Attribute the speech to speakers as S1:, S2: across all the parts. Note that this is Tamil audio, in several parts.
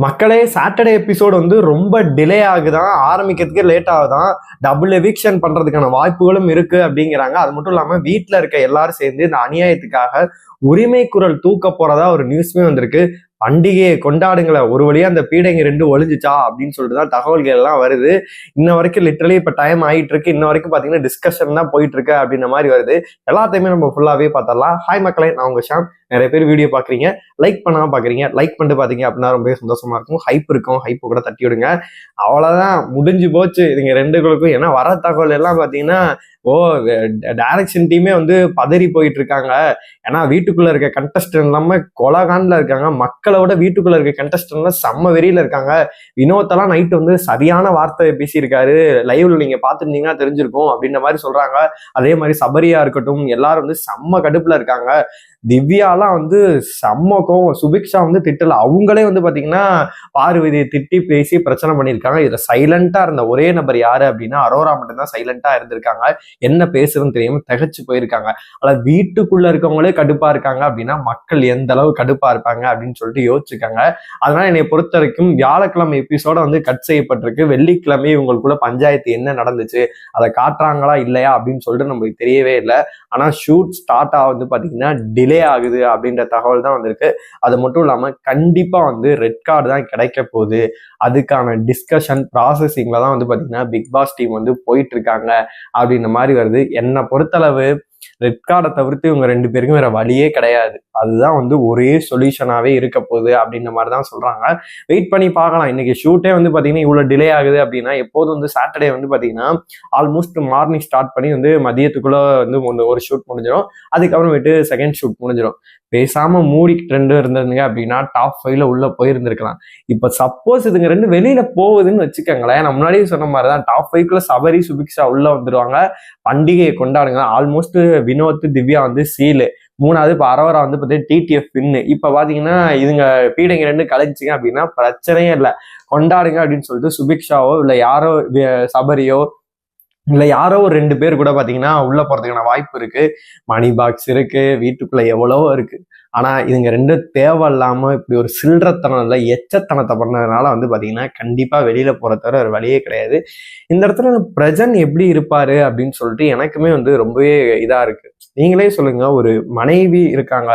S1: மக்களே, சாட்டர்டே எபிசோடு வந்து ரொம்ப டிலே ஆகுதான், ஆரம்பிக்கிறதுக்கே லேட் ஆகுதான். டபுள் எவிக்ஷன் பண்றதுக்கான வாய்ப்புகளும் இருக்கு அப்படிங்கிறாங்க. அது மட்டும் இல்லாம வீட்டுல இருக்க எல்லாரும் சேர்ந்து இந்த அநியாயத்துக்காக உரிமை குரல் தூக்க போறதா ஒரு நியூஸ்மே வந்திருக்கு. பண்டிகையை கொண்டாடுங்களை, ஒரு வழியா அந்த பீடைங்க 2 ஒழிஞ்சிச்சா அப்படின்னு சொல்லிட்டு தான் தகவல்கள் எல்லாம் வருது. இன்ன வரைக்கும் லிட்டரலி இப்ப டைம் ஆகிட்டு இருக்கு. இன்ன வரைக்கும் பாத்தீங்கன்னா டிஸ்கஷன் தான் போயிட்டு இருக்கு அப்படின்ற மாதிரி வருது. எல்லாத்தையுமே நம்ம ஃபுல்லாவே பார்த்தரலாம். ஹாய் மக்களே, நான் உங்க ஷாம். நிறைய பேர் வீடியோ பாக்குறீங்க, லைக் பண்ணாம பாக்குறீங்க. லைக் பண்ணிட்டு பாத்தீங்க அப்படின்னா ரொம்ப சந்தோஷமா இருக்கும். ஹைப் இருக்கும், ஹைப் கூட தட்டி விடுங்க. அவ்வளவுதான், முடிஞ்சு போச்சு இதுங்க 2களுக்கும். ஏன்னா வர தகவல் எல்லாம் பாத்தீங்கன்னா டைரக்ஷன் டீமே வந்து பதறி போயிட்டு இருக்காங்க. ஏன்னா வீட்டுக்குள்ள இருக்க கண்டஸ்டன்ட் இல்லாம கொலகான்ல இருக்காங்க. மக்களை விட வீட்டுக்குள்ள இருக்க கண்டஸ்டன்ட்லாம் செம்ம வெறியில இருக்காங்க. வினோத்தெல்லாம் நைட்டு வந்து சரியான வார்த்தை பேசியிருக்காரு. லைவ்ல நீங்க பாத்துருந்தீங்கன்னா தெரிஞ்சிருக்கும் அப்படின்ற மாதிரி சொல்றாங்க. அதே மாதிரி சபரியா இருக்கட்டும், எல்லாரும் வந்து செம்ம கடுப்புல இருக்காங்க. திவ்யாலாம் வந்து செம்ம கோவம். சுபிக்ஷா வந்து திட்டல. அவங்களே வந்து பாத்தீங்கன்னா பார்வதியை திட்டி பேசி பிரச்சனை பண்ணியிருக்காங்க. இதுல சைலண்டா இருந்த ஒரே நபர் யாரு அப்படின்னா அரோரா மட்டும்தான் சைலண்டா இருந்திருக்காங்க. என்ன பேசுறதுன்னு தெரியாம திகச்சு போயிருக்காங்க. ஆனா வீட்டுக்குள்ள இருக்கவங்களே கடுப்பா இருக்காங்க அப்படின்னா மக்கள் எந்த அளவு கடுப்பா இருப்பாங்க அப்படின்னு சொல்லிட்டு யோசிச்சுக்காங்க. அதனால என்னை பொறுத்த வரைக்கும் வியாழக்கிழமை எபிசோட வந்து கட் செய்யப்பட்டிருக்கு. வெள்ளிக்கிழமை இவங்களுக்குள்ள பஞ்சாயத்து என்ன நடந்துச்சு, அதை காட்டுறாங்களா இல்லையா அப்படின்னு சொல்லிட்டு நம்மளுக்கு தெரியவே இல்லை. ஆனா ஷூட் ஸ்டார்ட் ஆகுது பாத்தீங்கன்னா டிலே ஆகுது அப்படின்ற தகவல் தான் வந்திருக்கு. அது மட்டும் இல்லாம கண்டிப்பா வந்து ரெட் கார்டு தான் கிடைக்க போகுது. அதுக்கான டிஸ்கஷன் ப்ராசஸிங்ல தான் வந்து பாத்தீங்கன்னா பிக் பாஸ் டீம் வந்து போயிட்டு இருக்காங்க அப்படின்ற மாதிரி வருது. என்னை பொறுத்தளவு ரெட் கார்டை தவிர்த்து இவங்க 2 பேருக்கும் வேற வழியே கிடையாது. அதுதான் வந்து ஒரே சொல்யூஷனாவே இருக்க போகுது அப்படின்ற மாதிரி தான் சொல்றாங்க. வெயிட் பண்ணி பார்க்கலாம். இன்னைக்கு ஷூட்டே வந்து பாத்தீங்கன்னா இவ்வளவு டிலே ஆகுது அப்படின்னா, எப்போதும் வந்து சாட்டர்டே வந்து பாத்தீங்கன்னா ஆல்மோஸ்ட் மார்னிங் ஸ்டார்ட் பண்ணி வந்து மதியத்துக்குள்ள வந்து ஒரு ஷூட் முடிஞ்சிடும். அதுக்கப்புறமேட்டு செகண்ட் ஷூட் முடிஞ்சிடும். பேசாம மூடிக்கிட்டு 2 இருந்திருந்தீங்க அப்படின்னா டாப் 5ல உள்ள போயிருந்திருக்கலாம். இப்ப சப்போஸ் இதுங்க 2 வெளியில போகுதுன்னு வச்சுக்கோங்களேன், நான் முன்னாடியே சொன்ன மாதிரிதான் டாப் 5க்குள்ள சபரி சுபிக்ஷா உள்ள வந்துருவாங்க. பண்டிகையை கொண்டாடுங்க. ஆல்மோஸ்ட் வினோத் திவ்யா வந்து சீலு, 3வது இப்ப அரோரா வந்து பார்த்தீங்கன்னா டிடிஎஃப் பின்னு. இப்ப பாத்தீங்கன்னா இதுங்க பீடைங்க 2 கலைச்சிங்க அப்படின்னா பிரச்சனையே இல்லை, கொண்டாடுங்க அப்படின்னு சொல்லிட்டு சுபிக்ஷாவோ இல்ல யாரோ சபரியோ இல்ல யாரோ ஒரு 2 பேர் கூட பாத்தீங்கன்னா உள்ள போறதுக்கான வாய்ப்பு இருக்கு. மணி பாக்ஸ் இருக்கு, வீட்டுக்குள்ள எவ்வளவோ இருக்கு. ஆனா இதுங்க 2 தேவையில்லாம இப்படி ஒரு சில்லறத்தனம் இல்லை, எச்சத்தனத்தை பண்ணதுனால வந்து பாத்தீங்கன்னா கண்டிப்பா வெளியில போற தவிர ஒரு வழியே கிடையாது. இந்த இடத்துல பிரஜன் எப்படி இருப்பாரு அப்படின்னு சொல்லிட்டு எனக்குமே வந்து ரொம்பவே இதா இருக்கு. நீங்களே சொல்லுங்க, ஒரு மனைவி இருக்காங்க,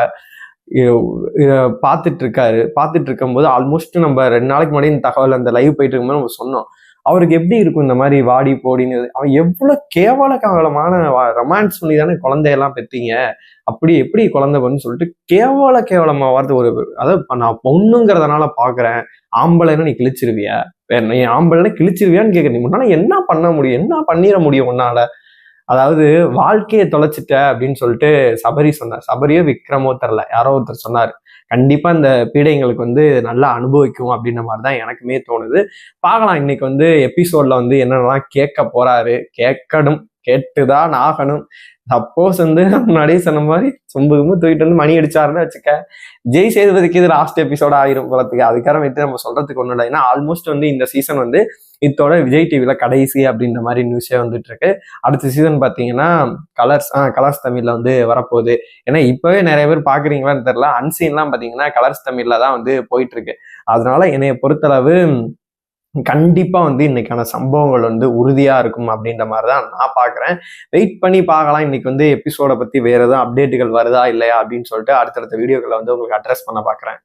S1: பார்த்துட்டு இருக்கும்போது ஆல்மோஸ்ட் நம்ம 2 நாளைக்கு முன்னாடி இந்த தகவல் அந்த லைவ் போயிட்டு இருக்கும்போது நம்ம சொன்னோம், அவருக்கு எப்படி இருக்கும் இந்த மாதிரி வாடி போடின்னு. அவன் எவ்வளவு கேவலமான ரொமான்ஸ் பண்ணி தானே குழந்தையெல்லாம் பெற்றீங்க, அப்படி எப்படி குழந்தை பண்ணு சொல்லிட்டு கேவலமா வார்த்தை. அதாவது நான் பொண்ணுங்கிறதுனால பாக்குறேன், ஆம்பளைன்னா நீ கிழிச்சிருவியா, நீ ஆம்பளைன்னா கிழிச்சிருவியான்னு கேட்க, நீ முன்னால என்ன பண்ண முடியும், என்ன பண்ணிட முடியும் உன்னால? அதாவது வாழ்க்கையை தொலைச்சிட்ட அப்படின்னு சொல்லிட்டு சபரி சொன்னார். சபரியோ விக்ரமோ தெரில, யாரோ ஒருத்தர் சொன்னார். கண்டிப்பா இந்த பீடைங்களுக்கு வந்து நல்லா அனுபவிக்கும் அப்படின்ற மாதிரிதான் எனக்குமே தோணுது. பார்க்கலாம் இன்னைக்கு வந்து எபிசோட்ல வந்து என்னென்னலாம் கேட்க போறாரு. கேட்டுதான் ஆகணும். சப்போஸ் வந்து முன்னாடியே சொன்ன மாதிரி சொம்புக்கும்பு தூக்கிட்டு வந்து மணி அடிச்சாருன்னு வச்சுக்க, ஜெய் சேதுபதிக்கு இது லாஸ்ட் எபிசோட ஆயிரும் போலத்துக்கு. அதுக்காக விட்டு நம்ம சொல்றதுக்கு ஒண்ணும் இல்லை. ஏன்னா ஆல்மோஸ்ட் வந்து இந்த சீசன் வந்து இதோட விஜய் டிவில கடைசி அப்படின்ற மாதிரி நியூஸே வந்துட்டு இருக்கு. அடுத்த சீசன் பாத்தீங்கன்னா கலர்ஸ் தமிழ்ல வந்து வரப்போகுது. ஏன்னா இப்பவே நிறைய பேர் பாக்குறீங்களான்னு தெரியல, அன்சீன்லாம் பாத்தீங்கன்னா கலர்ஸ் தமிழ்ல தான் வந்து போயிட்டு இருக்கு. அதனால என்னைய பொறுத்தளவு கண்டிப்பா வந்து இன்னைக்கான சம்பவங்கள் வந்து உறுதியா இருக்கும் அப்படின்ற மாதிரிதான் நான் பாக்குறேன். வெயிட் பண்ணி பார்க்கலாம். இன்னைக்கு வந்து எபிசோட பத்தி வேற ஏதாவது அப்டேட்டுகள் வருதா இல்லையா அப்படின்னு சொல்லிட்டு அடுத்தடுத்த வீடியோக்களை வந்து உங்களுக்கு அட்ரஸ் பண்ண பாக்குறேன்.